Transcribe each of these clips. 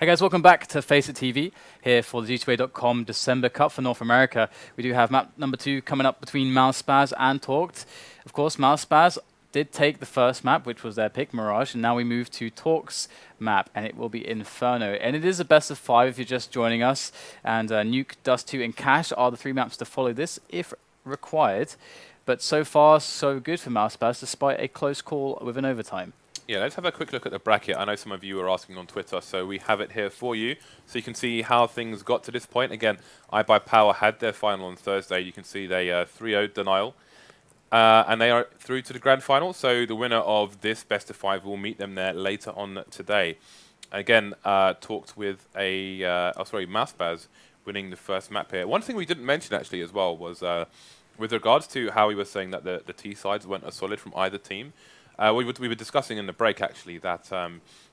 Hey guys, welcome back to FACEIT TV here for the G2A.com December Cup for North America. We do have map number 2 coming up between MouseSpaz and Torqued. Of course, MouseSpaz did take the first map, which was their pick, Mirage, and now we move to Torqued's map, and it will be Inferno. And it is a best of 5 if you're just joining us, and Nuke, Dust 2, and Cash are the 3 maps to follow this if required. But so far, so good for MouseSpaz, despite a close call with an overtime. Yeah, let's have a quick look at the bracket. I know some of you were asking on Twitter, so we have it here for you. So you can see how things got to this point. Again, iBuyPower had their final on Thursday. You can see they 3-0'd Denial. And they are through to the grand final. So the winner of this best of 5 will meet them there later on today. Again, talked with a, MouseSpaz winning the first map here. One thing we didn't mention actually as well was with regards to how we were saying that the T sides weren't as solid from either team. We were discussing in the break actually that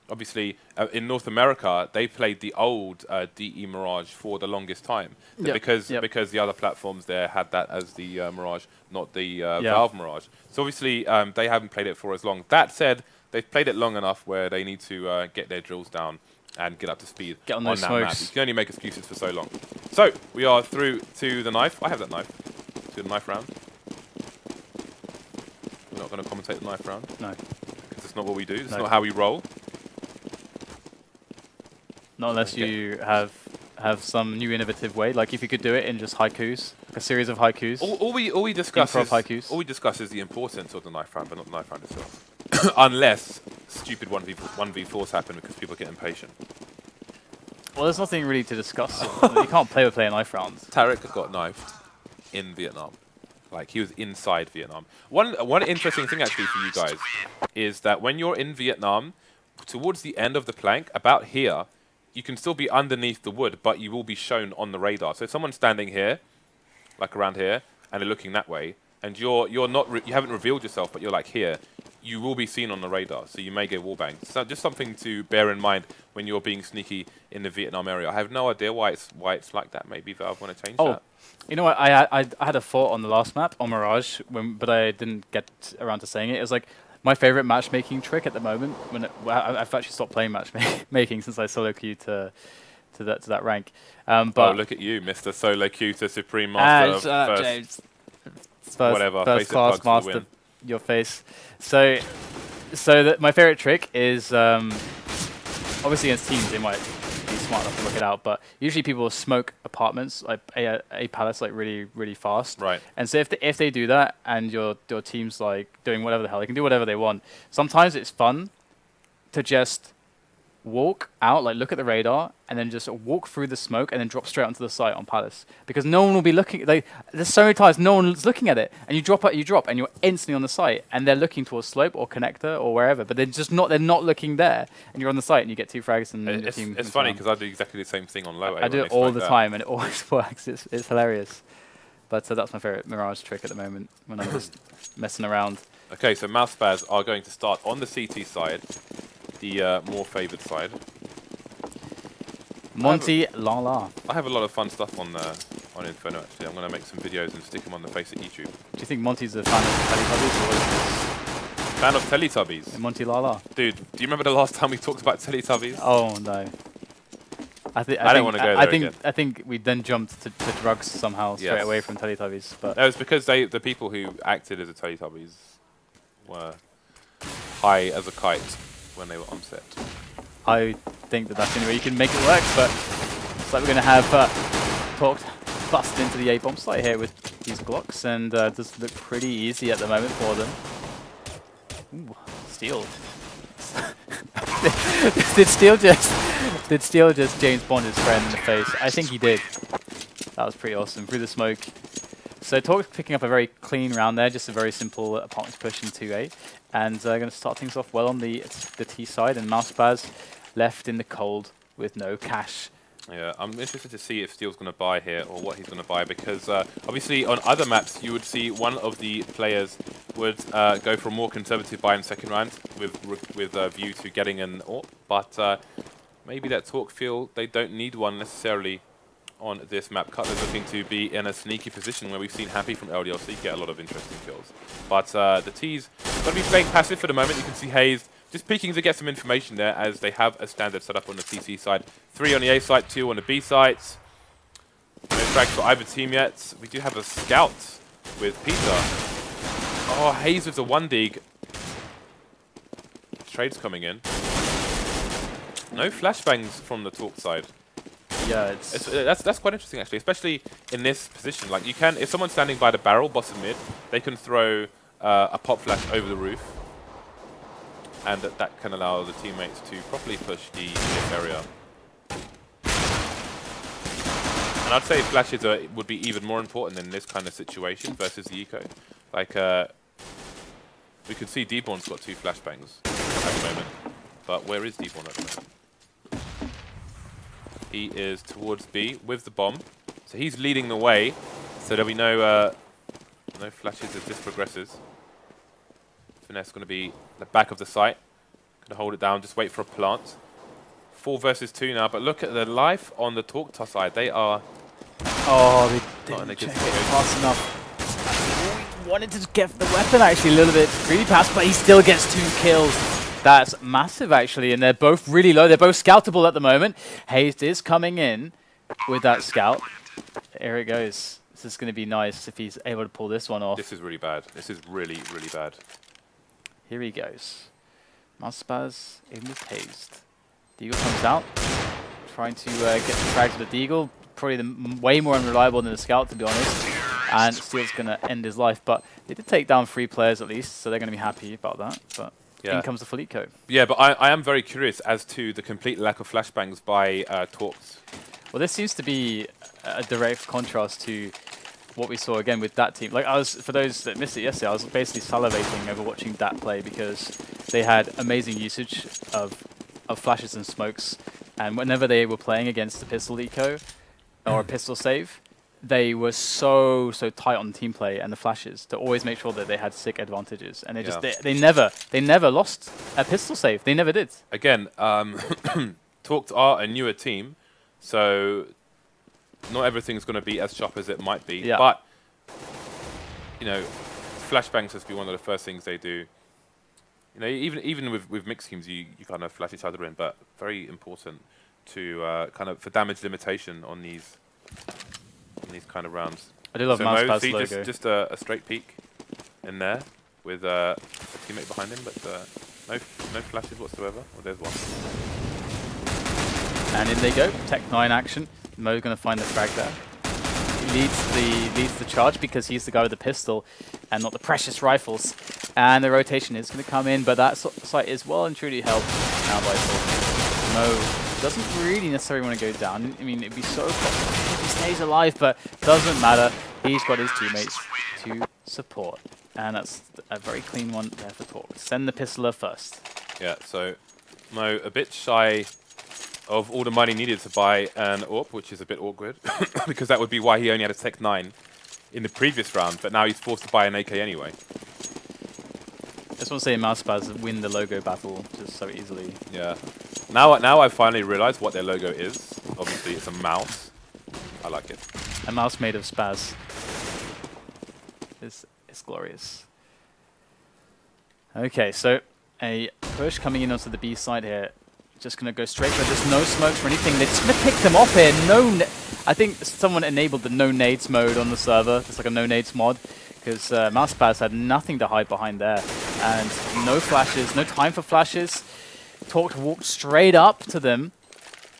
obviously in North America they played the old DE Mirage for the longest time because the other platforms there had that as the Mirage, not the Valve Mirage. So obviously they haven't played it for as long. That said, they've played it long enough where they need to get their drills down and get up to speed on that map. You can only make excuses for so long. So we are through to the knife. I have that knife. To the knife round. We're not going to commentate the knife round. No. Because it's not what we do. It's not how we roll. Not unless you have some new innovative way. Like if you could do it in just haikus, like a series of haikus. All we discuss is the importance of the knife round, but not the knife round itself. Unless stupid 1v4s happen because people get impatient. Well, there's nothing really to discuss. You can't play a knife rounds. Tarik got knifed in Vietnam. Like, he was inside Vietnam. One interesting thing, actually, for you guys is that when you're in Vietnam, towards the end of the plank, about here, you can still be underneath the wood, but you will be shown on the radar. So if someone's standing here, like around here, and they're looking that way, and you haven't revealed yourself, but you're like here, you will be seen on the radar, so you may get wallbanged. So just something to bear in mind when you're being sneaky in the Vietnam area. I have no idea why it's like that. Maybe Valve want to change that. You know what? I had a thought on the last map on Mirage, but I didn't get around to saying it. It was like my favorite matchmaking trick at the moment. I've actually stopped playing matchmaking since I solo queued to that rank. But oh, look at you, Mr. Solo queue to Supreme Master of first class master. Your face. So my favorite trick is obviously against teams they might be smart enough to work it out, but usually people smoke apartments like a palace like really fast. Right. And so if they do that and your team's like doing whatever the hell, they can do whatever they want. Sometimes it's fun to just walk out, like look at the radar, and then just walk through the smoke and then drop straight onto the site on Palace. Because no one will be looking, there's so many times no one's looking at it, and you drop, and you're instantly on the site, and they're looking towards slope or connector or wherever, but they're not looking there, and you're on the site and you get 2 frags and your team. It's funny because I do exactly the same thing on low A. I do it all the time and it always works. It's hilarious. But that's my favorite Mirage trick at the moment when I'm just messing around. Okay, so MouseSpaz are going to start on the CT side, the more favoured side. montE la. I have a lot of fun stuff on Inferno, actually. I'm going to make some videos and stick them on the FACEIT YouTube. Do you think montE's a fan of Teletubbies? Fan of Teletubbies? montE la. Dude, do you remember the last time we talked about Teletubbies? Oh, no. I don't want to go there again. I think we then jumped to drugs somehow straight away from Teletubbies. But no, it's because the people who acted as the Teletubbies were high as a kite when they were on set. I think that's the only way you can make it work, but it's like we're going to have Torqued bust into the A-bomb site here with these Glocks, and does look pretty easy at the moment for them. Ooh, steal. Did Steele just James Bond his friend in the face? I think he did. That was pretty awesome. Through the smoke. So Torqued picking up a very clean round there, just a very simple apartments push in 2A. And going to start things off well on the T side, and MouseSpaz left in the cold with no cash. Yeah, I'm interested to see if Steele's going to buy here or what he's going to buy, because obviously on other maps you would see one of the players would go for a more conservative buy in second round with a view to getting an AWP, but maybe that Torqued feel they don't need one necessarily on this map. Cutler's looking to be in a sneaky position where we've seen Happy from LDLC get a lot of interesting kills. But the T's going to be playing passive for the moment. You can see Hazed just peeking to get some information there, as they have a standard set up on the CC side. 3 on the A site, 2 on the B sites. No frags for either team yet. We do have a scout with Peter. Oh, hazed with the 1 dig. Trade's coming in. No flashbangs from the Talk side. Yeah, that's quite interesting actually, especially in this position. Like you can, if someone's standing by the barrel, bottom mid, they can throw a pop flash over the roof, and that can allow the teammates to properly push the area. And I'd say flashes would be even more important in this kind of situation versus the eco. Like we can see dboorN's got 2 flashbangs at the moment, but where is dboorN at the moment? He is towards B with the bomb, so he's leading the way. So there'll be no flashes as this progresses. FNS going to be the back of the site, going to hold it down, just wait for a plant. 4 versus 2 now, but look at the life on the Talk side. They are. Oh, they didn't check it fast enough. Wanted to get the weapon actually a little bit greedy pass, but he still gets 2 kills. That's massive, actually, and they're both really low. They're both scoutable at the moment. Hazed is coming in with that scout. Here it goes. This is going to be nice if he's able to pull this one off. This is really bad. This is really, really bad. Here he goes. MouseSpaz in with hazed. Deagle comes out, trying to get the frags with the Deagle. Probably way more unreliable than the scout, to be honest. And Steel's going to end his life, but they did take down 3 players at least, so they're going to be happy about that. But yeah. In comes the Felico. Yeah, but I am very curious as to the complete lack of flashbangs by Talks. Well, this seems to be a direct contrast to what we saw again with that team. Like, for those that missed it yesterday, I was basically salivating over watching that play because they had amazing usage of flashes and smokes, and whenever they were playing against the pistol eco or a pistol save, they were so tight on team play and the flashes to always make sure that they had sick advantages, and they never lost a pistol save. They never did. Again, Talks are a newer team, so not everything's going to be as sharp as it might be. Yeah. But you know, flashbangs has to be one of the first things they do. You know, even with mixed teams, you kind of flash each other in, but very important to kind of for damage limitation on these kind of rounds. I do love MouseSpaz logo. Just a straight peek in there with a teammate behind him, but no flashes whatsoever. Well, there's one. And in they go. Tech 9 action. Mo's going to find the frag there. He leads the charge because he's the guy with the pistol and not the precious rifles. And the rotation is going to come in, but that site is well and truly held now by Talk. Mo doesn't really necessarily want to go down. I mean, it'd be so possible if he stays alive, but doesn't matter. He's got his teammates to support. And that's a very clean one there for Talk. Send the pistoler first. Yeah, so Mo a bit shy of all the money needed to buy an AWP, which is a bit awkward, because that would be why he only had a Tech 9 in the previous round, but now he's forced to buy an AK anyway. I just want to say MouseSpaz win the logo battle just so easily. Yeah. Now I finally realized what their logo is. Obviously, it's a mouse. I like it. A mouse made of spaz. It's glorious. Okay, so a push coming in onto the B side here. Just going to go straight for there's no smokes or anything. They're just going to pick them off here. I think someone enabled the no nades mode on the server. It's like a no nades mod. Because MouseSpaz had nothing to hide behind there. And no flashes, no time for flashes. Talk walked straight up to them.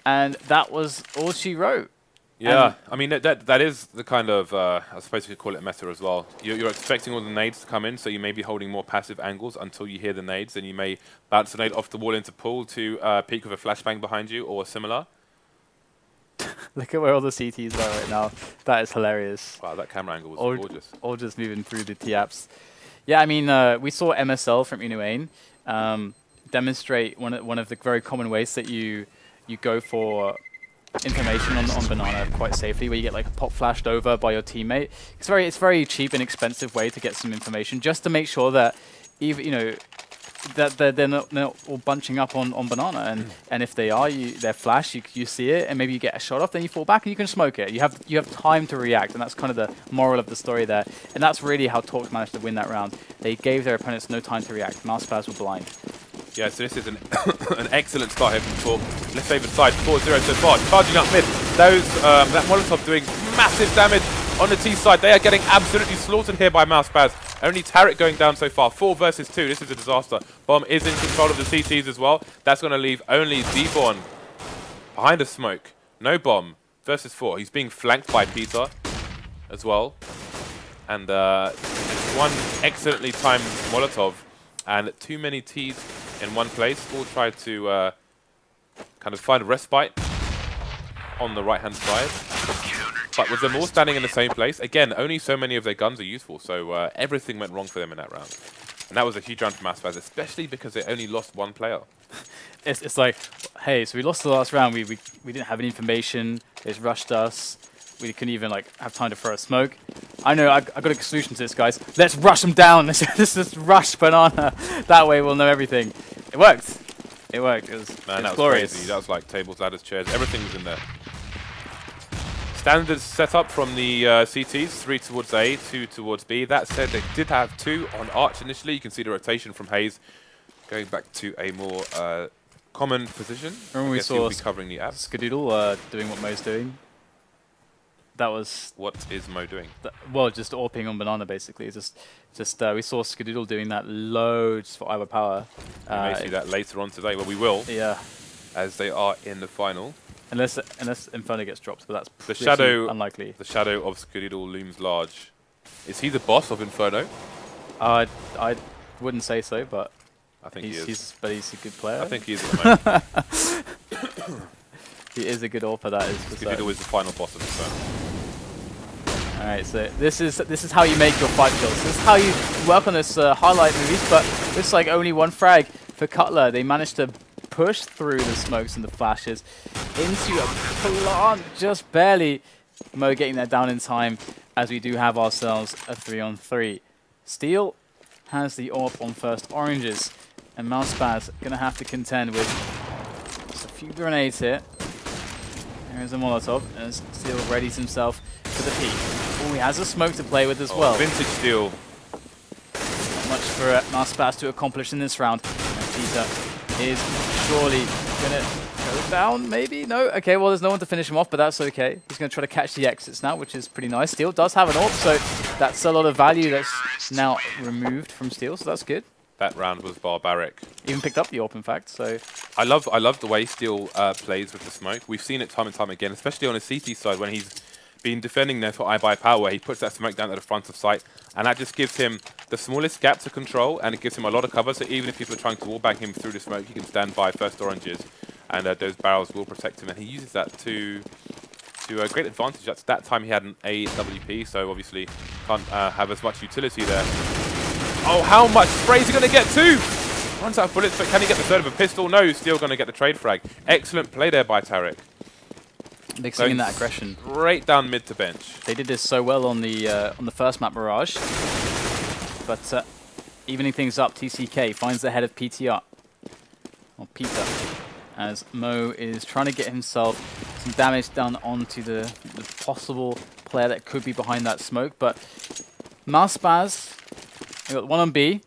And that was all she wrote. Yeah, I mean, that is the kind of, I suppose you could call it meta as well. You're expecting all the nades to come in, so you may be holding more passive angles until you hear the nades, and you may bounce the nade off the wall into pool to peek with a flashbang behind you or similar. Look at where all the CTs are right now. That is hilarious. Wow, that camera angle was gorgeous. All just moving through the T-apps. Yeah, I mean, we saw MSL from Inuane demonstrate one of the very common ways that you go for information on Banana quite safely, where you get like a pop flashed over by your teammate. It's very cheap and expensive way to get some information, just to make sure that that they're not all bunching up on Banana, and if they are, they're flash, you see it, and maybe you get a shot off, then you fall back and you can smoke it. You have time to react, and that's kind of the moral of the story there. And that's really how Talk managed to win that round. They gave their opponents no time to react. MouseSpaz were blind. Yeah, so this is an an excellent start here from Talk. Left favored side, 4-0 so far. Charging up mid. Those that Molotov doing massive damage on the T side. They are getting absolutely slaughtered here by MouseSpaz. Only Tarik going down so far. 4 versus 2. This is a disaster. Bomb is in control of the CTs as well. That's going to leave only dboorN behind a smoke. No Bomb versus 4. He's being flanked by Peter as well. And one excellently timed Molotov and too many Ts in one place. All tried to kind of find a respite on the right-hand side. But with them all standing in the same place, again, only so many of their guns are useful, so everything went wrong for them in that round. And that was a huge round for MouseSpaz, especially because they only lost one player. It's like, hey, so we lost the last round, we didn't have any information, they just rushed us, we couldn't even like have time to throw a smoke. I know, I got a solution to this, guys. Let's rush them down, let's just rush Banana. That way we'll know everything. It worked. It worked, it was, Man, that was glorious. crazy. That was like tables, ladders, chairs, everything was in there. Standard setup from the CTs, 3 towards A, 2 towards B. That said, they did have 2 on Arch initially. You can see the rotation from hazed going back to a more common position. Remember we saw covering the apps. Skadoodle doing what Mo's doing? That was... What is Mo doing? Well, just AWPing on Banana, basically. Just we saw Skadoodle doing that loads for Iowa Power. We may see that later on today, well, we will. Yeah. As they are in the final. Unless Inferno gets dropped, but that's the unlikely. The shadow of Skadoodle looms large. Is he the boss of Inferno? I wouldn't say so, but I think he is. But he's a good player. I think he is at the moment. He is a good AWPer, that is. Skadoodle is the final boss of Inferno. All right, so this is how you make your 5 kills. This is how you work on this highlight movies, but looks like only 1 frag for Cutler. They managed to push through the smokes and the flashes into a plant, just barely. Mo getting that down in time, as we do have ourselves a 3-on-3. Steel has the AWP on first oranges, and MouseSpaz gonna have to contend with just a few grenades here. There's a Molotov, and Steel readies himself for the peak. Oh, he has a smoke to play with as well. Vintage Steel. Not much for MouseSpaz to accomplish in this round. And Peter is surely gonna go down, maybe? No? Okay, well, there's no one to finish him off, but that's okay. He's gonna try to catch the exits now, which is pretty nice. Steel does have an AWP, so that's a lot of value that's now removed from Steel, so that's good. That round was barbaric. Even picked up the AWP, in fact, so... I love the way Steel plays with the smoke. We've seen it time and time again, especially on the CT side when he's been defending there for iBuyPower, where he puts that smoke down at the front of sight, and that just gives him the smallest gap to control, and it gives him a lot of cover, so even if people are trying to wallbang him through the smoke, he can stand by first oranges, and those barrels will protect him, and he uses that to a great advantage. At that time he had an AWP, so obviously can't have as much utility there. Oh, how much spray is he going to get too? Runs out of bullets, but can he get the third of a pistol? No, he's still going to get the trade frag. Excellent play there by Tarik. Mixing in that aggression. Straight down mid to bench. They did this so well on the first map, Mirage. But evening things up, TCK finds the head of PTR. Or Peter. As Mo is trying to get himself some damage done onto the possible player that could be behind that smoke. But MouseSpaz, we got 1 on B,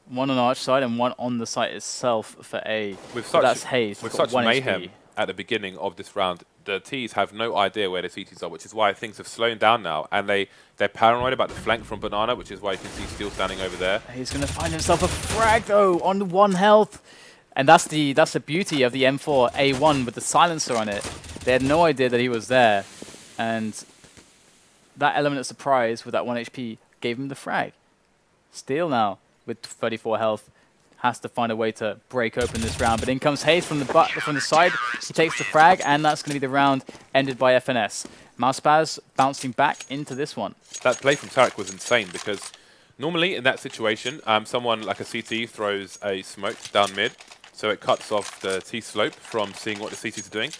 1 on Arch side, and 1 on the site itself for A. That's hazed. With such mayhem at the beginning of this round, the Ts have no idea where the CTs are, which is why things have slowed down now, and they're paranoid about the flank from Banana, which is why you can see Steel standing over there. He's going to find himself a frag though on 1 health, and that's the beauty of the M4 A1 with the silencer on it. They had no idea that he was there, and that element of surprise with that 1 HP gave him the frag. Steel now with 34 health has to find a way to break open this round, but in comes hazed from the side. He takes the frag, and that's going to be the round ended by FNS. MouseSpaz bouncing back into this one. That play from Tarik was insane, because normally in that situation, someone like a CT throws a smoke down mid, so it cuts off the T slope from seeing what the CTs are doing.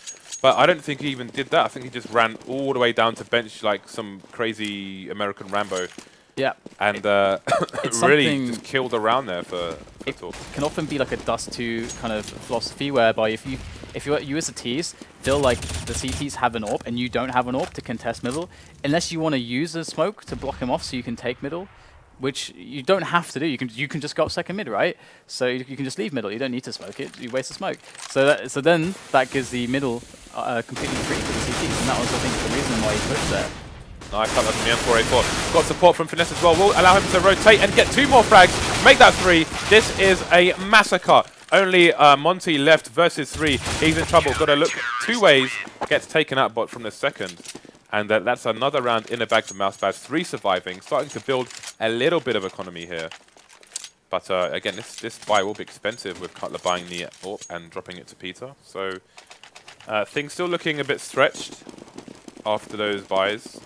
But I don't think he even did that. I think he just ran all the way down to bench like some crazy American Rambo. Yeah, and really just killed around there for Talk. It can often be like a Dust 2 kind of philosophy, whereby if you as a Ts feel like the CTs have an AWP and you don't have an AWP to contest middle, unless you want to use the smoke to block him off so you can take middle, which you don't have to do. You can just go up second mid, right? So you can just leave middle. You don't need to smoke it. You waste the smoke. So then that gives the middle completely free for the CTs, and that was, I think, the reason why he pushed there. Nice cover from the M4A4. Got support from FNS as well. Will allow him to rotate and get 2 more frags. Make that 3. This is a massacre. Only montE left versus 3. He's in trouble. Got to look 2 ways. Gets taken out bot from the second. And that's another round in the bag for MouseSpaz. 3 surviving. Starting to build a little bit of economy here. But again, this buy will be expensive with Cutler buying the AWP and dropping it to Peter. So things still looking a bit stretched after those buys.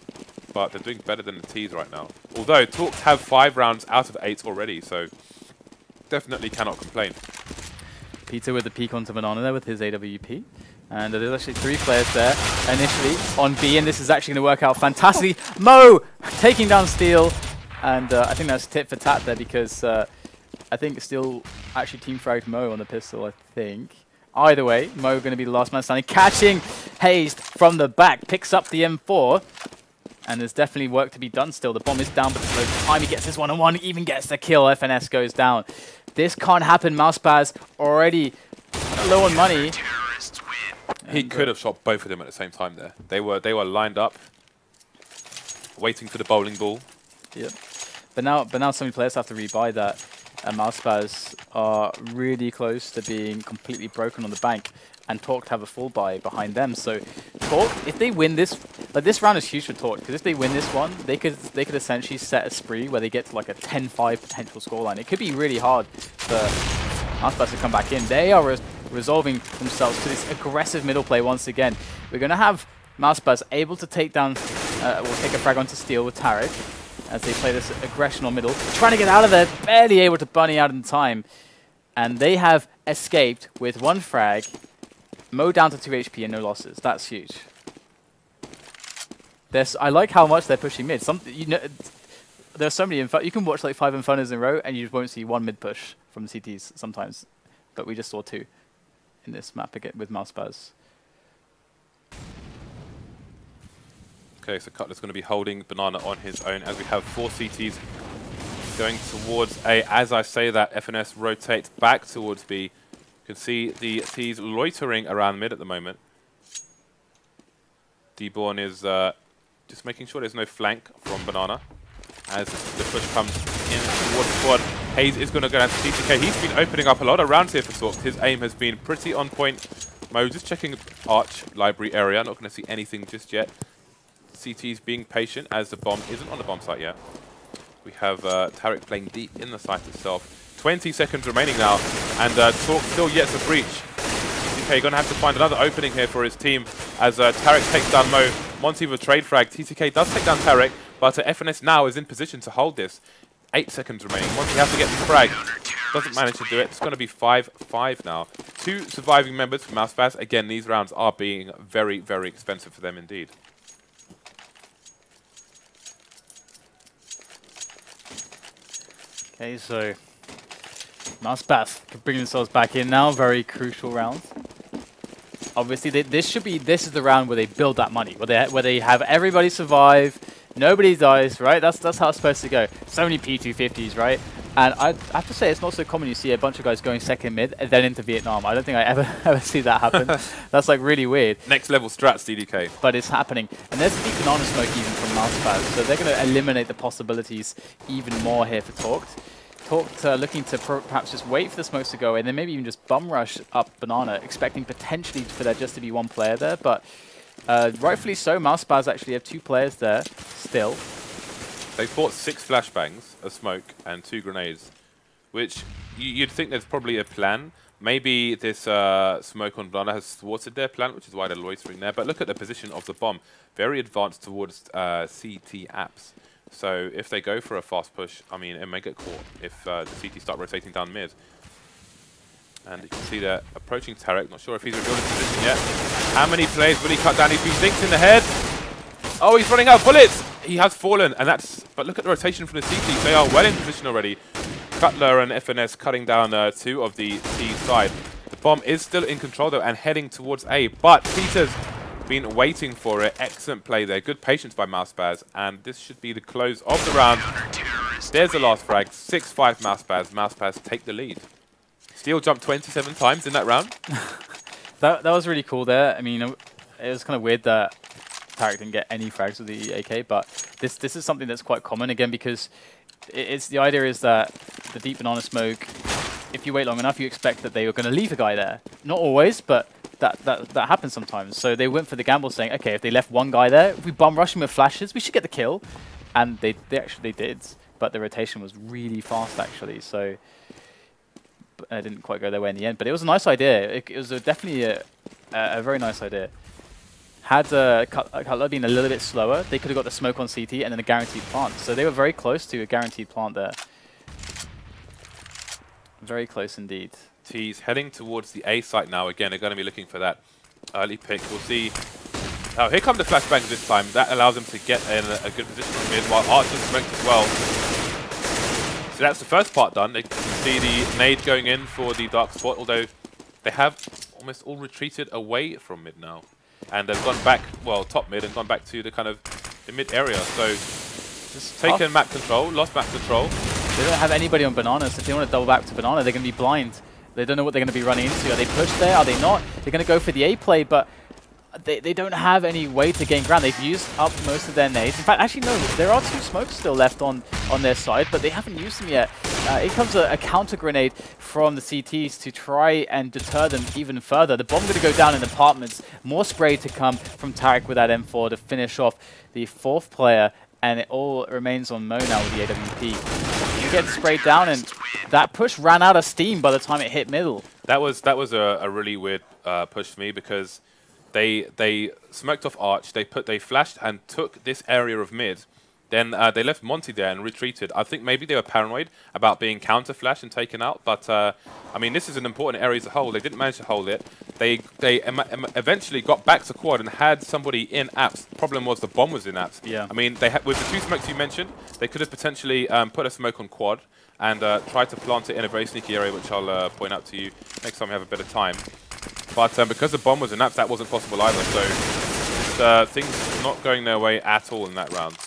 But they're doing better than the T's right now. Although Talks have 5 rounds out of 8 already, so definitely cannot complain. Peter with the peek onto Banana there with his AWP. And there's actually 3 players there initially on B, and this is actually going to work out fantastically. Mo taking down Steel, and I think that's tit for tat there because I think Steel actually team fragged Mo on the pistol, I think. Either way, Mo going to be the last man standing, catching hazed from the back, picks up the M4. And there's definitely work to be done still. The bomb is down, but the time he gets this one-on-one, even gets the kill. FNS goes down. This can't happen. MouseSpaz already low on money. He could have shot both of them at the same time there. They were lined up, waiting for the bowling ball. Yep. But now so many players have to rebuy that. And MouseSpaz are really close to being completely broken on the bank. And Talk have a full buy behind them. So Talk, if they win this, like this round is huge for Talk, because if they win this one, they could essentially set a spree where they get to like a 10-5 potential scoreline. It could be really hard for MouseSpaz to come back in. They are resolving themselves to this aggressive middle play once again. We're going to have MouseSpaz able to take down, we'll take a frag onto Steel with Tarik as they play this aggression on middle. Trying to get out of there, barely able to bunny out in time. And they have escaped with 1 frag. Mo down to 2 HP and no losses. That's huge. I like how much they're pushing mid. There's so many. You can watch like 5 Infernos in a row and you just won't see 1 mid push from the CTs sometimes. But we just saw 2 in this map again with MouseSpaz. Okay, so Cutler's going to be holding Banana on his own as we have 4 CTs going towards A. As I say that, FNS rotates back towards B. You can see the T's loitering around mid at the moment. dboorN is just making sure there's no flank from Banana as the push comes in towards the squad. Hayes is going to go down to TTK. He's been opening up a lot of rounds here for Talk. His aim has been pretty on point. Mo just checking Arch library area. Not going to see anything just yet. CT's being patient as the bomb isn't on the bomb site yet. We have Tarik playing deep in the site itself. 20 seconds remaining now, and Talk still yet to breach. TTK going to have to find another opening here for his team as Tarik takes down Mo. montE with a trade frag. TTK does take down Tarik, but FNS now is in position to hold this. 8 seconds remaining. montE has to get the frag. Doesn't manage to do it. It's going to be 5-5 now. 2 surviving members for MouseSpaz. Again, these rounds are being very, very expensive for them indeed. Okay, so MouseSpaz can bring themselves back in now. Very crucial round. Obviously, this is the round where they build that money, where they have everybody survive, nobody dies, right? That's how it's supposed to go. So many P250s, right? And I have to say, it's not so common you see a bunch of guys going second mid and then into Vietnam. I don't think I ever see that happen. That's like really weird. Next level strats, DDK. But it's happening. And there's deep banana smoke even from MouseSpaz, so they're going to eliminate the possibilities even more here for Talk. Talk looking to perhaps just wait for the smokes to go and then maybe even just bum rush up Banana, expecting potentially for there just to be 1 player there. But rightfully so, MouseSpaz actually have 2 players there still. They bought 6 flashbangs, a smoke, and 2 grenades, which you'd think there's probably a plan. Maybe this smoke on Banana has thwarted their plan, which is why they're loitering there. But look at the position of the bomb. Very advanced towards CT apps. So if they go for a fast push, I mean, it may get caught if the CT start rotating down mid. And you can see they're approaching Tarik. Not sure if he's revealed his position yet. How many plays will he cut down? He's been dinked in the head. Oh, he's running out of bullets. He has fallen, and that's. But look at the rotation from the CTs. They are well in position already. Cutler and FNS cutting down 2 of the T side. The bomb is still in control though, and heading towards A. But Peter's been waiting for it. Excellent play there. Good patience by MouseSpaz, and this should be the close of the round. There's the last frag. 6-5 MouseSpaz. MouseSpaz take the lead. Steel jumped 27 times in that round. That was really cool there. I mean, it was kind of weird that Tarik didn't get any frags with the AK, but this is something that's quite common, again, because it's the idea is that the deep banana smoke, if you wait long enough, you expect that they were going to leave a guy there. Not always, but that happens sometimes. So they went for the gamble saying, okay, if they left one guy there, if we bum rush him with flashes, we should get the kill. And they actually did, but the rotation was really fast, actually. So it didn't quite go their way in the end. But it was a nice idea. It was definitely a very nice idea. Had Cutler been a little bit slower, they could have got the smoke on CT and then a guaranteed plant. So they were very close to a guaranteed plant there. Very close indeed. T's heading towards the A site now. Again, they're going to be looking for that early pick. We'll see. Oh, here come the flashbangs this time. That allows them to get in a good position from mid, while Archer's smoked as well. So that's the first part done. They can see the nade going in for the dark spot, although they have almost all retreated away from mid now. And they've gone back, well, top mid, and gone back to the kind of the mid area. So just taken map control, lost map control. They don't have anybody on bananas. If they want to double back to banana, they're going to be blind. They don't know what they're going to be running into. Are they pushed there? Are they not? They're going to go for the A play, but they don't have any way to gain ground. They've used up most of their nades. In fact, actually, no, there are 2 smokes still left on their side, but they haven't used them yet. In comes a counter grenade from the CTs to try and deter them even further. The bomb going to go down in apartments. More spray to come from Tarik with that M4 to finish off the 4th player, and it all remains on Mo now with the AWP. He gets sprayed down, and that push ran out of steam by the time it hit middle. That was a really weird push for me, because they smoked off Arch, they flashed and took this area of mid. Then they left montE there and retreated. I think maybe they were paranoid about being counter-flashed and taken out. But, I mean, this is an important area to hold. They didn't manage to hold it. They eventually got back to quad and had somebody in apps. Problem was the bomb was in apps. Yeah. I mean, with the 2 smokes you mentioned, they could have potentially put a smoke on quad and tried to plant it in a very sneaky area, which I'll point out to you next time we have a bit of time. But because the bomb was in apps, that wasn't possible either. So things not going their way at all in that round.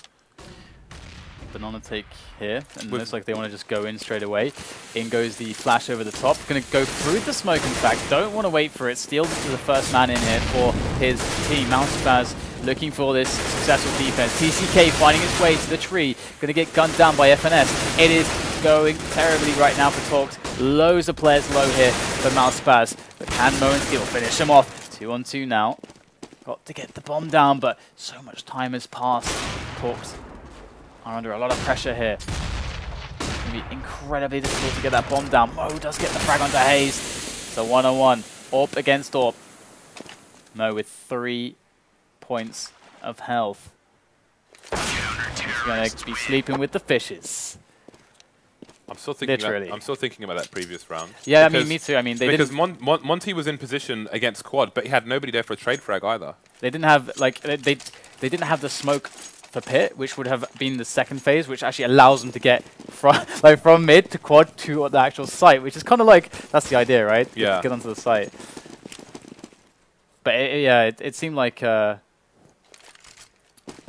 Banana take here, and looks like they want to just go in straight away. In goes the flash over the top. Going to go through the smoke, in fact. Don't want to wait for it. Steals to the first man in here for his team. MouseSpaz looking for this successful defense. TCK finding its way to the tree. Going to get gunned down by FNS. It is going terribly right now for Talks. Loads of players low here for MouseSpaz. But can Mo and Steel finish him off? 2-on-2 now. Got to get the bomb down, but so much time has passed. Talks are under a lot of pressure here. It's going to be incredibly difficult to get that bomb down. Mo does get the frag onto hazed. So 1-on-1. AWP against AWP. Mo with 3 points of health. He's going to be sleeping with the fishes. I'm still thinking. Literally. I'm still thinking about that previous round. Yeah, I mean, me too. I mean, they because didn't. montE was in position against quad, but he had nobody there for a trade frag either. They didn't have they didn't have the smoke for pit, which would have been the second phase, which actually allows them to get from mid to quad to the actual site, which is kind of like that's the idea, right? Yeah. Get onto the site. But it seemed like it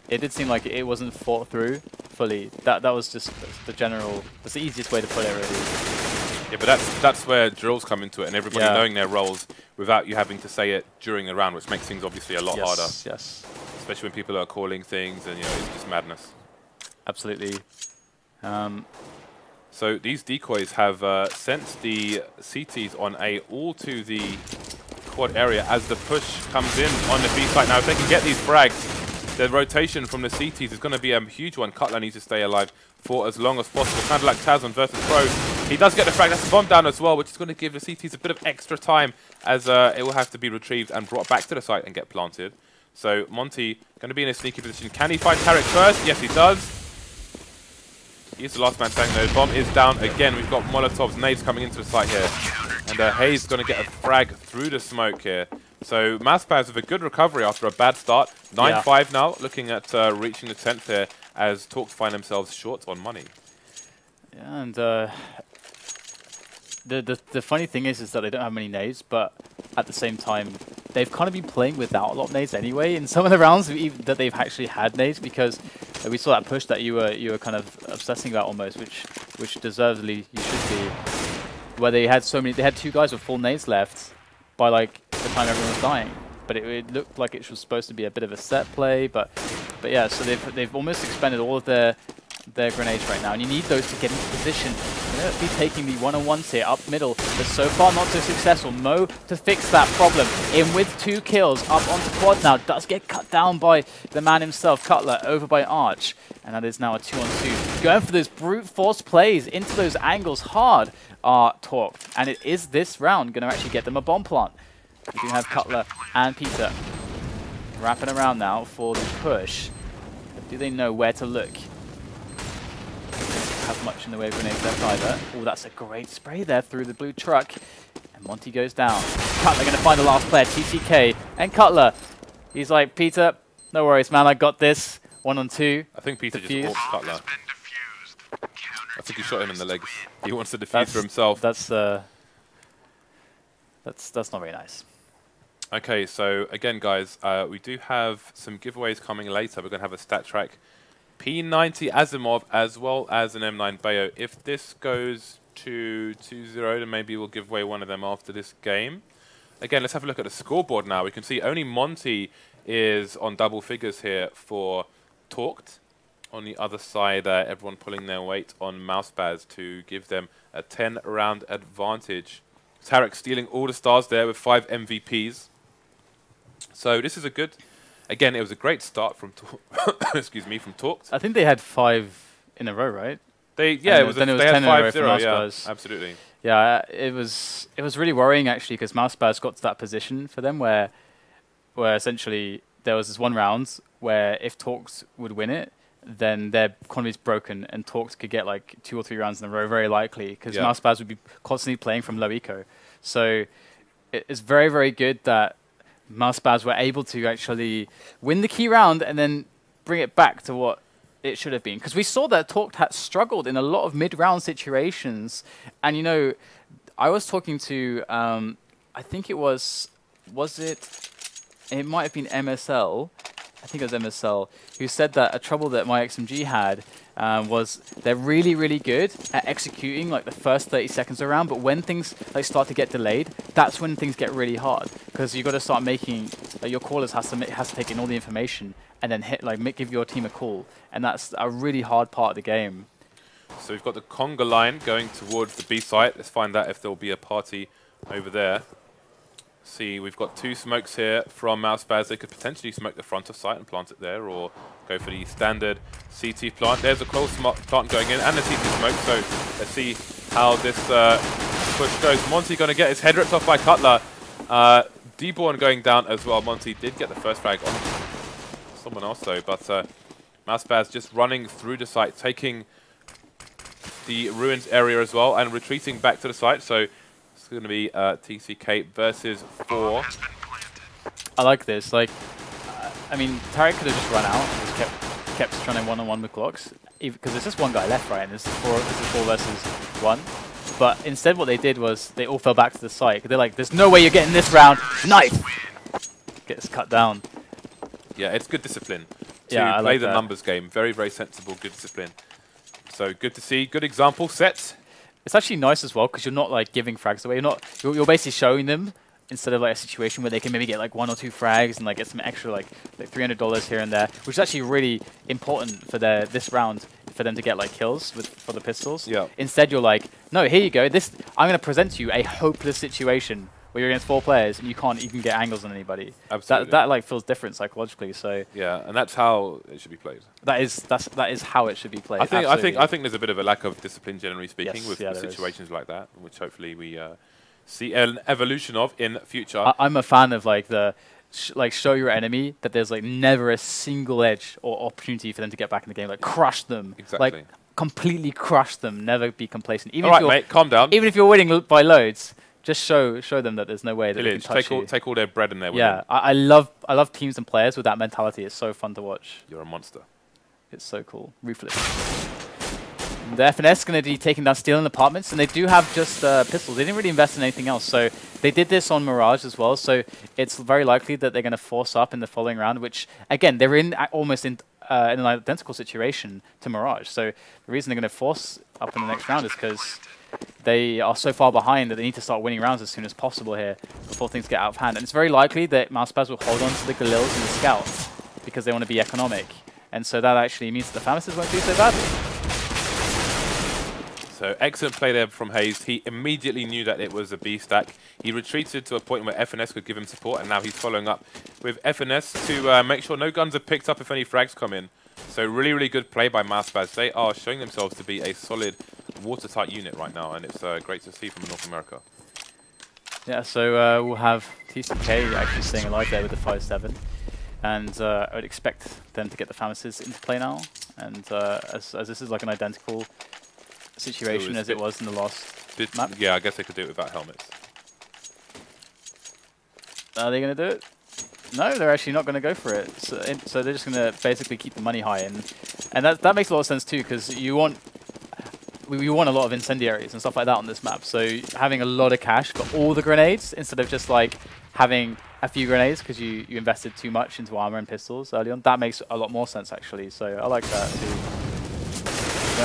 did seem like it wasn't thought through fully. That was just the general. That's the easiest way to put it, really. Yeah, but that's where drills come into it, and everybody knowing their roles without you having to say it during the round, which makes things obviously a lot harder. Yes. Especially when people are calling things, and it's just madness. Absolutely. So these decoys have sent the CTs on A all to the quad area as the push comes in on the B site. Now, if they can get these frags, the rotation from the CTs is going to be a huge one. Cutler needs to stay alive for as long as possible. Kind of like Taz on versus Pro. He does get the frag. That's the bomb down as well, which is going to give the CTs a bit of extra time as it will have to be retrieved and brought back to the site and get planted. So montE going to be in a sneaky position. Can he find Tarik first? Yes, he does. He's the last man standing there. The bomb is down again. We've got Molotovs, nades coming into the site here. And Hayes is going to get a frag through the smoke here. So MouseSpaz with a good recovery after a bad start. 9-5 now, looking at reaching the 10th here as Talks find themselves short on money. Yeah, and the funny thing is that they don't have many nades, but at the same time, they've kind of been playing without a lot of nades anyway. In some of the rounds that they've actually had nades, because we saw that push that you were kind of obsessing about almost, which deservedly you should be. Where they had they had 2 guys with full nades left by like the time everyone was dying. But it looked like it was supposed to be a bit of a set play, but yeah, so they've almost expended all of their grenades right now, and you need those to get into position. They're going to be taking the one-on-ones here up middle, but so far not so successful. Mo to fix that problem. In with 2 kills, up onto quad now, does get cut down by the man himself, Cutler, over by Arch, and that is now a 2-on-2. Going for those brute force plays into those angles hard are Talk, and it is this round going to actually get them a bomb plant. We do have Cutler and Peter wrapping around now for the push. But do they know where to look? Don't have much in the way of grenades left either. Oh, that's a great spray there through the blue truck. And Monty goes down. Cutler going to find the last player, TCK. And Cutler, he's like, Peter, no worries, man, I got this. 1-on-2. I think Peter just walked Cutler. I think he shot him in the legs. He wants to defuse for himself. That's not very nice. Okay, so again, guys, we do have some giveaways coming later. We're going to have a stat track P90 Asimov as well as an M9 Bayo. If this goes to 2-0, then maybe we'll give away one of them after this game. Again, let's have a look at the scoreboard now. We can see only montE is on double figures here for Talked. On the other side, everyone pulling their weight on MouseSpaz to give them a 10-round advantage. Tarik stealing all the stars there with 5 MVPs. So this is a good... Again, it was a great start from excuse me, from Talked. I think they had 5 in a row, right? They had 5-0, yeah, absolutely. Yeah, it was really worrying actually, because MouseSpaz got to that position for them where essentially there was this one round where if Talked would win it, then their economy's broken and Talked could get like 2 or 3 rounds in a row, very likely, because MouseSpaz would be constantly playing from low eco. So it's very, very good that MouseSpaz were able to actually win the key round and then bring it back to what it should have been. Because we saw that Talked had struggled in a lot of mid-round situations. And, you know, I was talking to, I think it was it might have been MSL. I think it was MSL, who said that a trouble that my XMG had was they're really, really good at executing like the first 30 seconds around, but when things like start to get delayed, that's when things get really hard, because you got to start making your callers has to take in all the information and then give your team a call, and that's a really hard part of the game. So we've got the conga line going towards the B site. Let's find out if there'll be a party over there. See, we've got 2 smokes here from MouseSpaz. They could potentially smoke the front of site and plant it there, or go for the standard CT plant. There's a close plant going in and the CT smoke, so let's see how this push goes. montE going to get his head ripped off by Cutler. dboorN going down as well. montE did get the first frag on someone else though, but MouseSpaz just running through the site, taking the ruins area as well and retreating back to the site. So it's going to be TCK versus 4. I like this. Like, I mean, Tarik could have just run out and just kept trying to one-on-one with Glocks, because there's just one guy left, right? And this is 4 versus 1. But instead, what they did was they all fell back to the site. They're like, "There's no way you're getting this round." Knife gets cut down. Yeah, it's good discipline to play the numbers game. Very, very sensible, good discipline. So good to see. Good example set. It's actually nice as well, because you're not like giving frags away. You're basically showing them, instead of like a situation where they can maybe get like 1 or 2 frags and like get some extra like $300 here and there, which is actually really important for this round, for them to get like kills for the pistols. Yeah. Instead, you're like, no, here you go. I'm going to present to you a hopeless situation where you're against 4 players and you can't even get angles on anybody. Absolutely. That like feels different psychologically. So yeah, and that's how it should be played. That is how it should be played. I think there's a bit of a lack of discipline, generally speaking, with situations like that, which hopefully we see an evolution of in future. I'm a fan of like show your enemy that there's like never a single edge or opportunity for them to get back in the game. Like crush them. Exactly. Like completely crush them. Never be complacent. Even all right, mate, calm down. Even if you're winning by loads, just show them that there's no way that they can touch you. Take all their bread in there. Yeah, I love teams and players with that mentality. It's so fun to watch. You're a monster. It's so cool. Ruthless. The FNS going to be taking down Steel and Apartments, and they do have just pistols. They didn't really invest in anything else, so they did this on Mirage as well, so it's very likely that they're going to force up in the following round, which, again, they're in almost in an identical situation to Mirage. So the reason they're going to force up in the next round is because they are so far behind that they need to start winning rounds as soon as possible here before things get out of hand. And it's very likely that MouseSpaz will hold on to the Galils and the Scouts because they want to be economic. And so that actually means that the FAMASs won't do so badly. So excellent play there from hazed. He immediately knew that it was a B stack. He retreated to a point where FNS could give him support, and now he's following up with FNS to make sure no guns are picked up if any frags come in. So really, really good play by MouseSpaz. They are showing themselves to be a solid, watertight unit right now, and it's great to see from North America. Yeah, so we'll have TCK actually staying alive there with the 5-7. And I would expect them to get the FAMASs into play now. And as this is like an identical situation as it was in the last map. Yeah, I guess they could do it without helmets. Are they going to do it? No, they're actually not going to go for it. So they're just going to basically keep the money high. And that makes a lot of sense too, because we want a lot of incendiaries and stuff like that on this map. So having a lot of cash for all the grenades instead of just like having a few grenades because you invested too much into armor and pistols early on. That makes a lot more sense actually. So I like that too.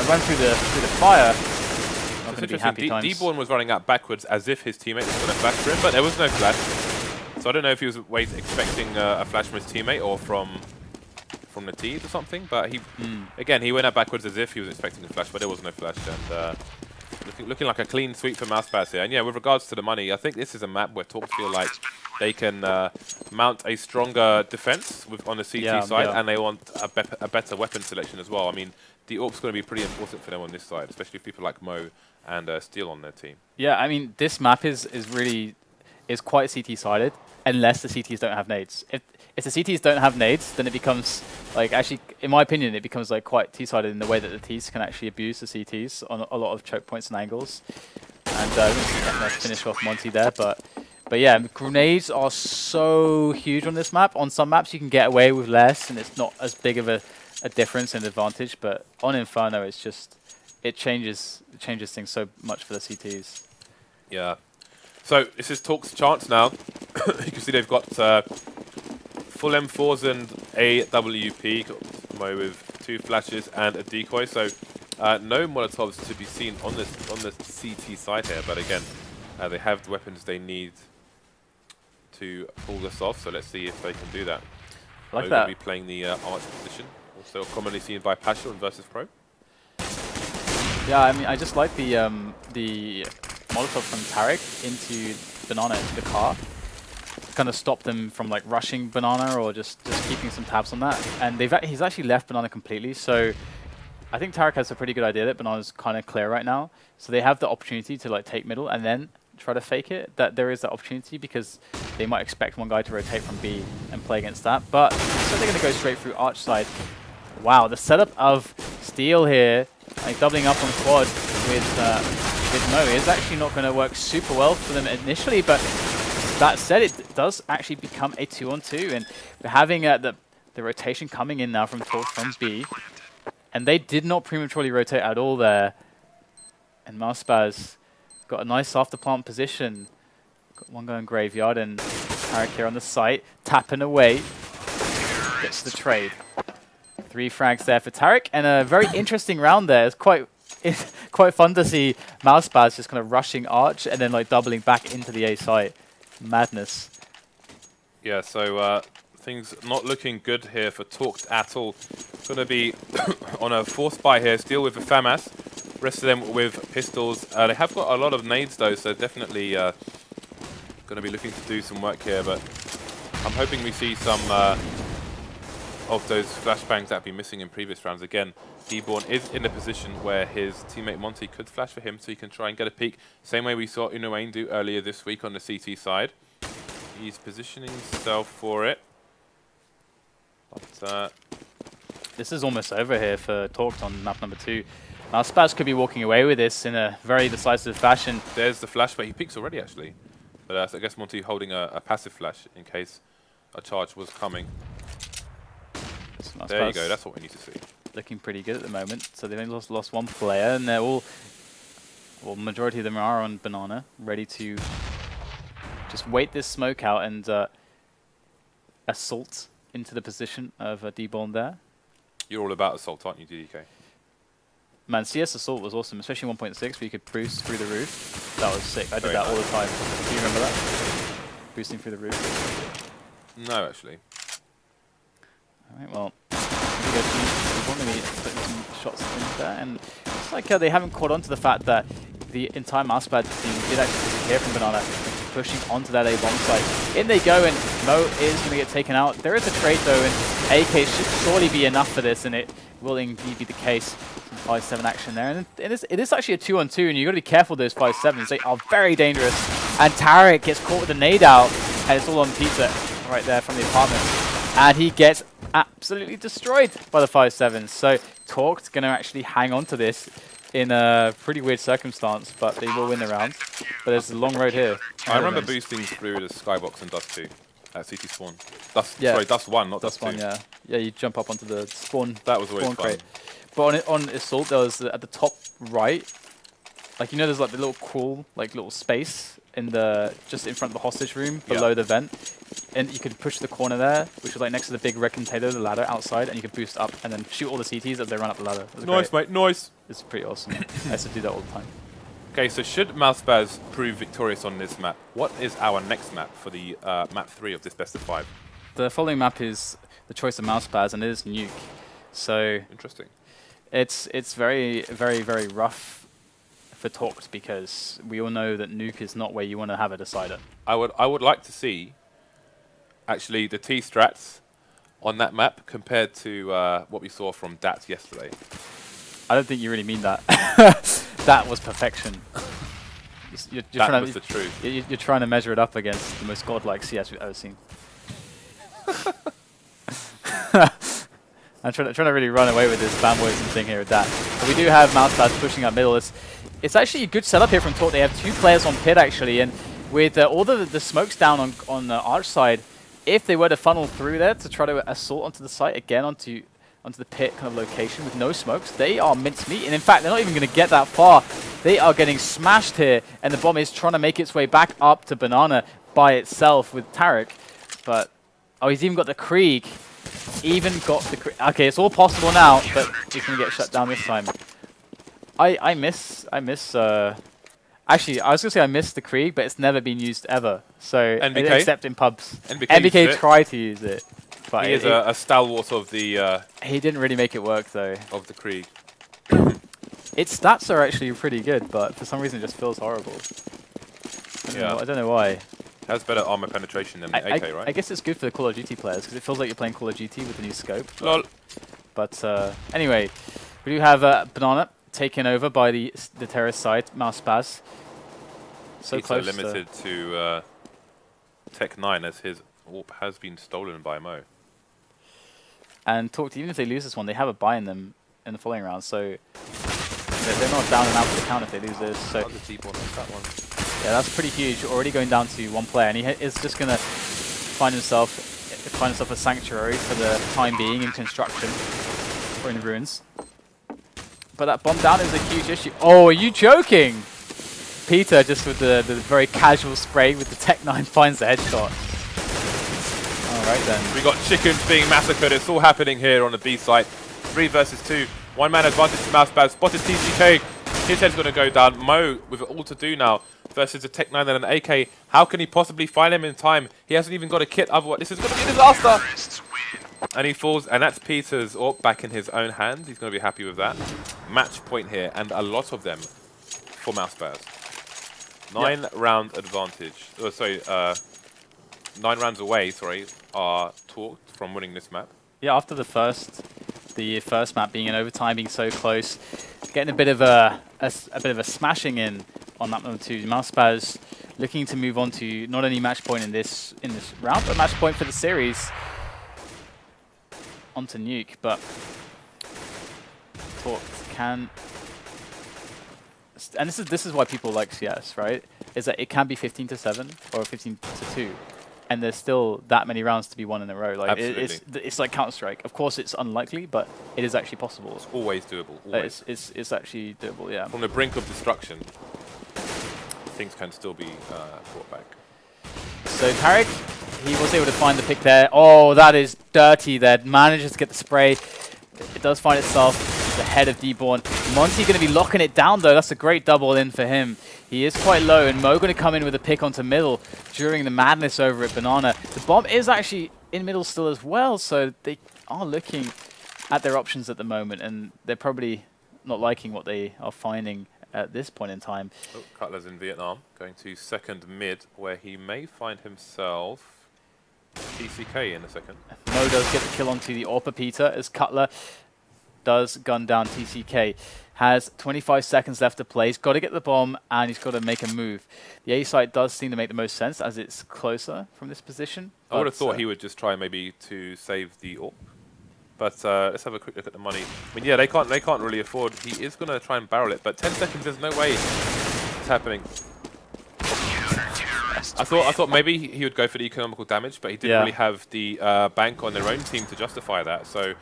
Run through the fire. Not going to be happy times. dboorN was running out backwards as if his teammate was going to flash for him, but there was no flash. So I don't know if he was expecting a flash from his teammate or from the tees or something. But he again he went out backwards as if he was expecting a flash, but there was no flash. And looking like a clean sweep for MouseSpaz here. And yeah, with regards to the money, I think this is a map where Talks feel like they can mount a stronger defense on the CT side, and they want a better weapon selection as well. I mean, the AWP's going to be pretty important for them on this side, especially with people like Mo and Steel on their team. Yeah, I mean, this map is quite CT-sided, unless the CTs don't have nades. If the CTs don't have nades, then it becomes, like, actually, in my opinion, it becomes like quite T-sided in the way that the Ts can actually abuse the CTs on a lot of choke points and angles. And we're going to see FNS finish off montE there, but yeah, grenades are so huge on this map. On some maps, you can get away with less, and it's not as big of a difference and advantage, but on Inferno, it's just, it changes things so much for the CTs. Yeah. So this is Talk's chance now. You can see they've got full M4s and a WP, got Mo with 2 flashes and a decoy. So no Molotovs to be seen on the CT side here, but again, they have the weapons they need to pull this off. So let's see if they can do that. I like that. Will be playing the arch position, also commonly seen by Passion versus Pro. Yeah, I mean, I just like the Molotov from Tarik into Banana, into the car. Kind of stop them from like rushing Banana or just keeping some tabs on that. And he's actually left Banana completely, so I think Tarik has a pretty good idea that Banana's kind of clear right now. So they have the opportunity to like take middle and then try to fake it. That there is that opportunity because they might expect one guy to rotate from B and play against that. But so they're going to go straight through arch side. Wow, the setup of Steel here, like doubling up on quad with Mo is actually not going to work super well for them initially, but that said, it does actually become a 2-on-2, and we're having the rotation coming in now from Talk from B, and they did not prematurely rotate at all there, and MouseSpaz got a nice after plant position, got one going Graveyard, and Tarik here on the site, tapping away, gets the trade. 3 frags there for Tarik, and a very interesting round there. It's quite fun to see MouseSpaz just kind of rushing arch and then like doubling back into the A site. Madness. Yeah, so things not looking good here for Talk at all. Going to be on a force buy here, Steel with the FAMAS, rest of them with pistols. They have got a lot of nades though, so definitely going to be looking to do some work here, but I'm hoping we see some of those flashbangs that have been missing in previous rounds. Again, dboorN is in a position where his teammate montE could flash for him, so he can try and get a peek. Same way we saw Unoane do earlier this week on the CT side. He's positioning himself for it. But this is almost over here for Talk on map number 2. MouseSpaz could be walking away with this in a very decisive fashion. There's the flash, but he peeks already actually. But I guess montE holding a passive flash in case a charge was coming. There you go, that's what we need to see. looking pretty good at the moment. So they've only lost one player, and they're all, well, majority of them are on banana, ready to just wait this smoke out and assault into the position of dboorN there. You're all about assault, aren't you, DDK? Man, CS assault was awesome, especially 1.6 where you could boost through the roof. That was sick. I did that all the time. Do you remember that? Boosting through the roof? No, actually. Alright, well, we're going to be putting some shots in there, and it's like they haven't caught on to the fact that the entire MouseSpaz team did actually disappear from banana, pushing onto that A-bomb site. In they go, and Mo is going to get taken out. There is a trade though, and AK should surely be enough for this, and it will indeed be the case. Some 5-7 action there, and it is actually a 2-on-2, and you've got to be careful with those 5-7s. They are very dangerous, and Tarik gets caught with a nade out, and it's all on Peter right there from the apartment, and he gets absolutely destroyed by the 5-7s. So Talk's going to actually hang on to this in a pretty weird circumstance, but they will win the round. But there's a long road here. I remember boosting through the Skybox and Dust 2 at CT Spawn. Sorry, Dust 1, not Dust 2. Dust 1, yeah. Yeah, you jump up onto the spawn. That was always fun. Crate. But on Assault, there was at the top right, like, you know, there's like the little cool, like, little space in the just in front of the hostage room below the vent, and you could push the corner there, which was like next to the big red container, the ladder outside, and you could boost up and then shoot all the CTs as they run up the ladder. Nice, great. Mate, nice. It's pretty awesome. I used to do that all the time. Okay, so should MouseSpaz prove victorious on this map, what is our next map for the map 3 of this best of 5? The following map is the choice of MouseSpaz, and it is Nuke. So interesting. It's very, very, very rough for Talks, because we all know that Nuke is not where you want to have a decider. I would like to see actually the T strats on that map compared to what we saw from DATS yesterday. I don't think you really mean that. That was perfection. That was the truth. You're trying to measure it up against the most godlike CS we've ever seen. I'm trying to really run away with this fanboyism thing here with that. But we do have MouseSpaz pushing up middle. It's actually a good setup here from Talk. They have 2 players on pit actually, and with all the smokes down on the arch side, if they were to funnel through there to try to assault onto the site again, onto the pit kind of location with no smokes, they are mincemeat. And in fact, they're not even going to get that far. They are getting smashed here, and the bomb is trying to make its way back up to banana by itself with Tarik. But oh, he's even got the Krieg. Even got the Krieg. Okay, it's all possible now, but he's going to get shut down this time. I miss. Actually, I was going to say I miss the Krieg, but it's never been used ever. So except in pubs. NBK tried to use it. But he is a stalwart of the... he didn't really make it work, though. Of the Krieg. Its stats are actually pretty good, but for some reason it just feels horrible. I don't know why. It has better armor penetration than the AK, right? I guess it's good for the Call of Duty players, because it feels like you're playing Call of Duty with the new scope. Lol. But anyway, we do have banana taken over by the terrorist side, MouseSpaz. So close. Limited to Tech 9 as his AWP has been stolen by Mo. And Talk, even if they lose this one, they have a buy in them in the following round, so they're not down and out for the count if they lose this. So that one. Yeah, that's pretty huge. Already going down to 1 player, and he is just going to find himself a sanctuary for the time being in construction or in the ruins. But that bomb down is a huge issue. Oh, are you joking? Peter just with the very casual spray with the Tech 9 finds the headshot. Alright then. We got chickens being massacred. It's all happening here on the B site. 3 versus 2. 1-man advantage to MouseSpaz. Spotted TCK. His head's going to go down. Mo with it all to do now versus a Tech 9 and an AK. How can he possibly find him in time? He hasn't even got a kit. Otherwise, this is going to be a disaster. And he falls, and that's Peter's AWP back in his own hands. He's going to be happy with that. Match point here, and a lot of them for MouseSpaz. 9 round advantage. Oh, sorry, 9 rounds away. Sorry, are talked from winning this map. Yeah, after the first map being in overtime, being so close, getting a bit of a smashing in on map number 2. MouseSpaz looking to move on to not only match point in this round, but match point for the series. Onto Nuke, but Talk can, and this is why people like CS, right? Is that it can be 15-7 or 15-2, and there's still that many rounds to be won in a row. Like it's like Counter-Strike. Of course, it's unlikely, but it is actually possible. It's always doable. Always. It's actually doable. Yeah. From the brink of destruction, things can still be brought back. So Tarik, he was able to find the pick there. Oh, that is dirty there. Manages to get the spray. It does find itself ahead of dboorN. montE going to be locking it down, though. That's a great double in for him. He is quite low, and Mo going to come in with a pick onto middle during the madness over at Banana. The bomb is actually in middle still as well, so they are looking at their options at the moment, and they're probably not liking what they are finding at this point in time. Oh, Cutler's in Vietnam, going to second mid, where he may find himself TCK in a second. Mo does get the kill onto the AWP Peter as Cutler does gun down TCK. Has 25 seconds left to play. He's got to get the bomb, and he's got to make a move. The A site does seem to make the most sense as it's closer from this position. I would have thought he would just try maybe to save the AWP. But let's have a quick look at the money. I mean, yeah, they can't really afford. He is going to try and barrel it, but 10 seconds, there's no way it's happening. I thought maybe he would go for the economical damage, but he didn't really have the bank on their own team to justify that. So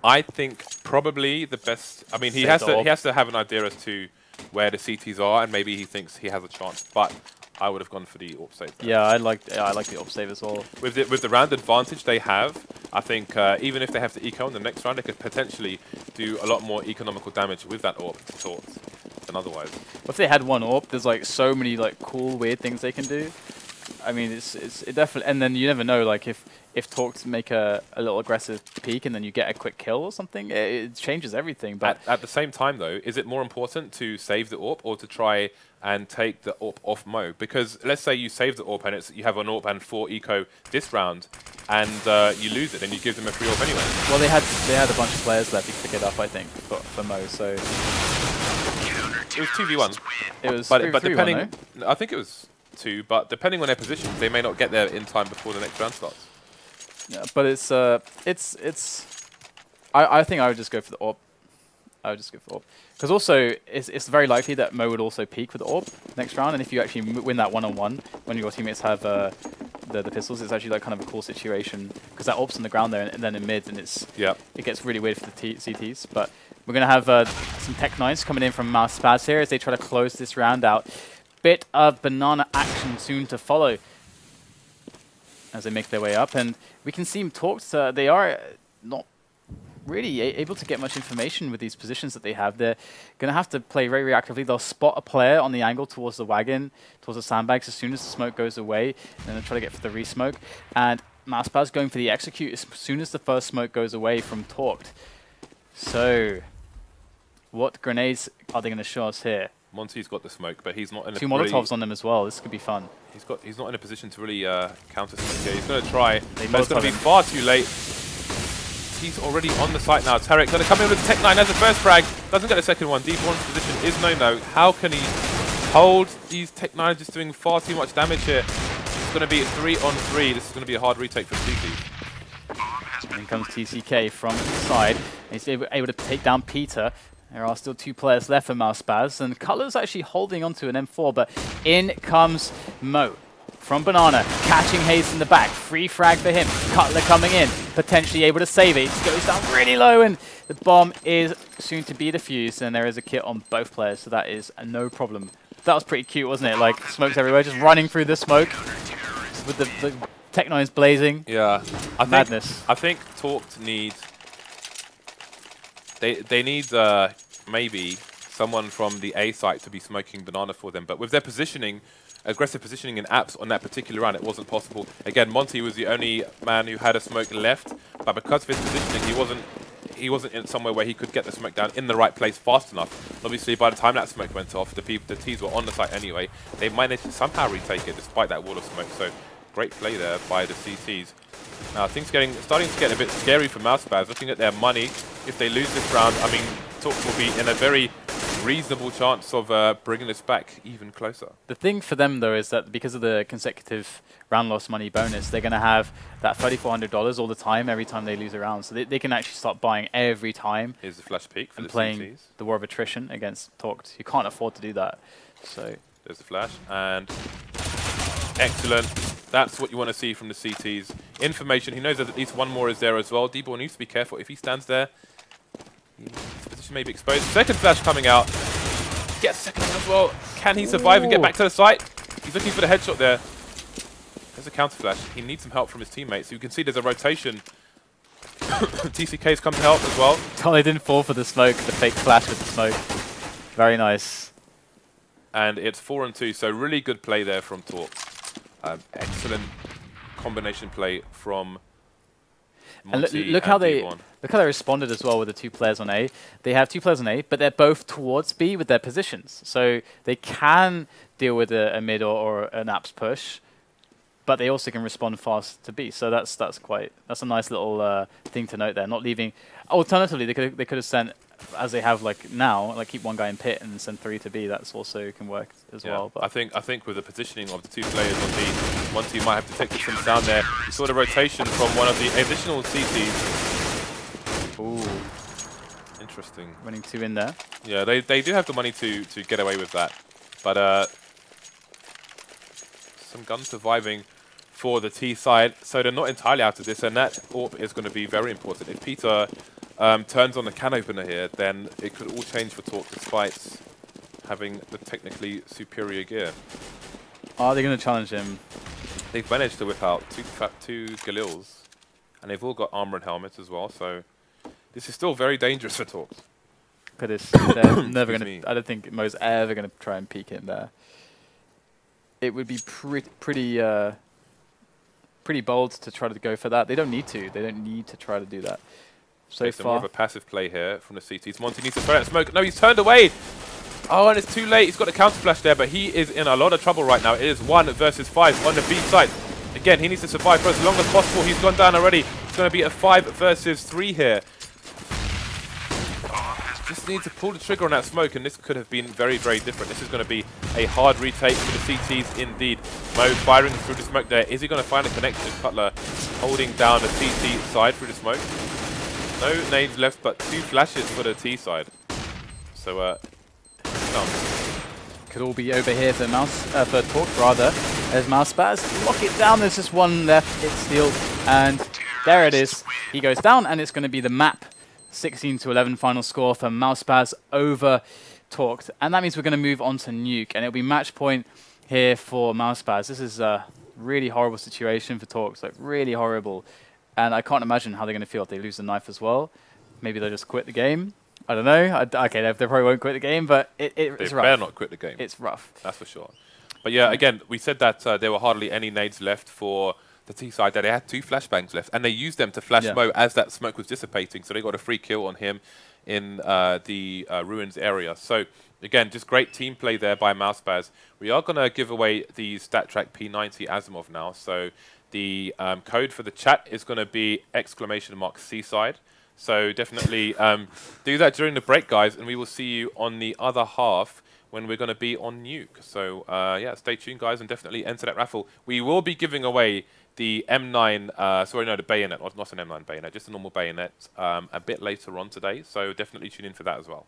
I think probably the best. I mean, he has to have an idea as to where the CTs are, and maybe he thinks he has a chance. But I would have gone for the AWP save there. Yeah, I like the AWP save as well. With the round advantage they have, I think even if they have to eco in the next round, they could potentially do a lot more economical damage with that AWP thoughts than otherwise. If they had one AWP, there's like so many like cool weird things they can do. I mean, it definitely, and then you never know, like if Talks make a little aggressive peek and then you get a quick kill or something, it changes everything. But at the same time, though, is it more important to save the AWP or to try and take the AWP off Mo? Because let's say you save the AWP and you have an AWP and 4 eco this round, and you lose it, and you give them a free AWP anyway. Well, they had a bunch of players left to pick it up, I think, for Mo. So it was 2v1. It was, but depending, I think it was 2, but depending on their positions, they may not get there in time before the next round starts. Yeah, but I think I would just go for the AWP. I would just go for the AWP. Because also, it's very likely that Mo would also peak with the AWP next round, and if you actually win that one-on-one, when your teammates have the pistols, it's actually like kind of a cool situation, because that AWP's on the ground there, and then in mid, and it gets really weird for the CTs. But we're going to have some Tech-9s coming in from MouseSpaz here as they try to close this round out. Bit of Banana action soon to follow as they make their way up, and we can see Talks. They are not really able to get much information with these positions that they have. They're going to have to play very reactively. They'll spot a player on the angle towards the wagon, towards the sandbags as soon as the smoke goes away, and then they'll try to get for the re-smoke. And MouseSpaz going for the execute as soon as the first smoke goes away from Talked. So, what grenades are they going to show us here? montE's got the smoke, but he's not in a 2 Molotovs on them as well. This could be fun. He's not in a position to really counter smoke here. He's going to try, but it's going to be far too late. He's already on the site now. Tarik going to come in with the Tech-9 as the first frag. Doesn't get a second one. dboorN's position is no-no. How can he hold these Tech-9s just doing far too much damage here? It's going to be a 3-on-3. This is going to be a hard retake for TC. And in comes TCK from the side. He's able to take down Peter. There are still 2 players left for MouseSpaz, and Cutler's actually holding onto an M4, but in comes Mo from Banana, catching hazed in the back. Free frag for him. Cutler coming in, potentially able to save it. He goes down really low, and the bomb is soon to be defused, and there is a kit on both players, so that is no problem. That was pretty cute, wasn't it? Like, smokes everywhere, just running through the smoke with the Tech-9s blazing. Yeah. Madness. I think Talked need... They need maybe someone from the A site to be smoking Banana for them. But with their positioning, aggressive positioning in apps on that particular round, it wasn't possible. Again, montE was the only man who had a smoke left, but because of his positioning, he wasn't in somewhere where he could get the smoke down in the right place fast enough. Obviously, by the time that smoke went off, the Ts were on the site anyway. They managed to somehow retake it despite that wall of smoke. So great play there by the CTs. Now things starting to get a bit scary for MouseSpaz. Looking at their money, if they lose this round, I mean, Talks will be in a very reasonable chance of bringing this back even closer. The thing for them, though, is that because of the consecutive round loss money bonus, they're going to have that $3,400 all the time, every time they lose a round. So they can actually start buying every time. Here's the flash peek for and the playing CTs. The war of attrition against Talked. You can't afford to do that. So there's the flash, and excellent That's what you want to see from the CTs. Information. He knows that at least one more is there as well. dboorN needs to be careful. If he stands there, his position may be exposed. Second flash coming out. Gets second one as well. Can he survive and get back to the site? He's looking for the headshot there. There's a counter flash. He needs some help from his teammates. So you can see there's a rotation. TCK's come to help as well. Oh, they didn't fall for the smoke, the fake flash with the smoke. Very nice. And it's 4-2, so really good play there from Talk. Excellent combination play from montE and look how they responded as well with the 2 players on A. They have 2 players on A, but they're both towards B with their positions, so they can deal with a mid or an apps push, but they also can respond fast to B. So that's a nice little thing to note there. Not leaving. Alternatively, they could have sent, as they have like now, like keep one guy in pit and send 3 to B. That's also can work as well. But I think with the positioning of the 2 players on B, montE might have detected some sound there. You saw the rotation from one of the additional CTs. Ooh, interesting. Running 2 in there. Yeah, they do have the money to get away with that, but some gun surviving for the T side, so they're not entirely out of this, and that AWP is going to be very important. If Peter turns on the can opener here, then it could all change for Talk despite having the technically superior gear. Are they going to challenge him? They've managed to whip out two Galils, and they've all got armor and helmets as well, so this is still very dangerous for Talk. Because they're never going to. I don't think Mo's ever going to try and peek him there. It would be pretty bold to try to go for that. They don't need to. They don't need to try to do that. So far, more of a passive play here from the CTs. montE needs to throw that smoke. No, he's turned away. Oh, and it's too late. He's got a counter flash there, but he is in a lot of trouble right now. It is 1 versus 5 on the B side. Again, he needs to survive for as long as possible. He's gone down already. It's going to be a 5 versus 3 here. Just need to pull the trigger on that smoke, and this could have been very, very different. This is going to be a hard retake for the CTs indeed. Mo firing through the smoke there. Is he going to find a connection? Cutler holding down the CT side through the smoke. No nades left, but 2 flashes for the T side. So, could all be over here for for Talk rather. There's MouseSpaz. Lock it down. There's just one left. It's sealed, and there it is. He goes down, and it's going to be the map. 16-11 final score for MouseSpaz over Talk. And that means we're going to move on to Nuke. And it'll be match point here for MouseSpaz. This is a really horrible situation for Talk. Like really horrible. And I can't imagine how they're going to feel if they lose the knife as well. Maybe they'll just quit the game. I don't know. Okay, they probably won't quit the game, but it's rough. They better not quit the game. It's rough. That's for sure. But yeah, again, we said that there were hardly any nades left for the T side. That they had 2 flashbangs left, and they used them to flash Mo as that smoke was dissipating. So they got a free kill on him in the ruins area. So again, just great team play there by MouseSpaz. We are going to give away the StatTrak P90 Asimov now. So the code for the chat is going to be !Seaside. So definitely do that during the break, guys, and we will see you on the other half when we're going to be on Nuke. So yeah, stay tuned, guys, and definitely enter that raffle. We will be giving away the M9, sorry, no, the bayonet, not an M9 bayonet, just a normal bayonet, a bit later on today. So definitely tune in for that as well.